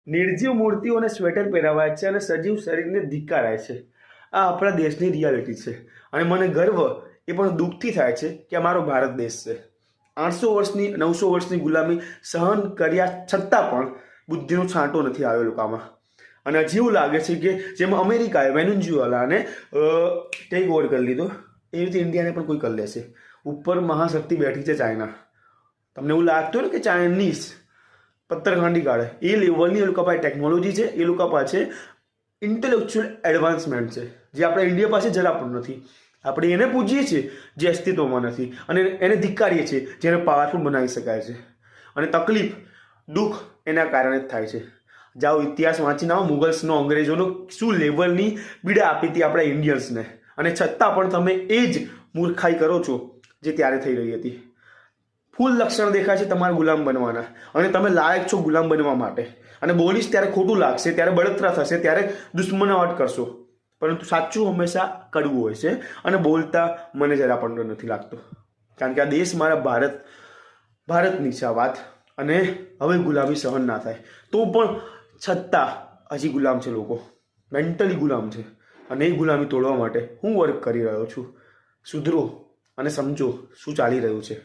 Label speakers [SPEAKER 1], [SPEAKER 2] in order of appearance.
[SPEAKER 1] નિર્જીવ મૂર્તિઓને સ્વેટર પહેરાવાય છે અને સજીવ શરીરને ધિક્કારાય છે. આ આપણા દેશની રિયાલિટી છે અને મને ગર્વ એ પણ દુઃખથી થાય છે કે અમારો ભારત દેશ છે. 900 વર્ષની ગુલામી સહન કર્યા છતાં પણ બુદ્ધિનો છાંટો નથી આવ્યો લોકોમાં. અને હજી એવું લાગે છે કે જેમ અમેરિકાએ વેનેઝુએલાને ટેક ઓવર કરી લીધો એવી રીતે ઇન્ડિયાને પણ કોઈ કરી લેશે. ઉપર મહાશક્તિ બેઠી છે ચાઇના. તમને એવું લાગતું ને કે ચાઇનીઝ પત્તરખાંડી કાઢે એ લેવલની એ લોકો પાસે ટેકનોલોજી છે, એ લોકો પાસે ઇન્ટેલેક્ચ્યુઅલ એડવાન્સમેન્ટ છે જે આપણા ઇન્ડિયા પાસે જરા પણ નથી. આપણે એને પૂજીએ છીએ જે અસ્તિત્વમાં નથી અને એને ધિક્કારીએ છીએ જેને પાવરફુલ બનાવી શકાય છે. અને તકલીફ દુઃખ એના કારણે જ થાય છે. જાઓ ઇતિહાસ વાંચીને આવો, મુગલ્સનો અંગ્રેજોનો શું લેવલની પીડા આપી હતી આપણા ઇન્ડિયન્સને અને છતાં પણ તમે એ જ મૂર્ખાઈ કરો છો જે ત્યારે થઈ રહી હતી. ફૂલ લક્ષણ દેખાય છે તમારા ગુલામ બનવાના અને તમે લાયક છો ગુલામ બનવા માટે. અને બોલીશ ત્યારે ખોટું લાગશે, ત્યારે બળતરા થશે, ત્યારે દુશ્મનાવટ કરશો, પરંતુ સાચું હંમેશા કડવું હોય છે અને બોલતા મને જરા પણ નથી લાગતું. કારણ કે આ દેશ મારા ભારતની છે આ વાત અને હવે ગુલામી સહન ના થાય. તો પણ છતાં હજી ગુલામ છે લોકો, મેન્ટલી ગુલામ છે અને એ ગુલામી તોડવા માટે હું વર્ક કરી રહ્યો છું. સુધરો અને સમજો શું ચાલી રહ્યું છે.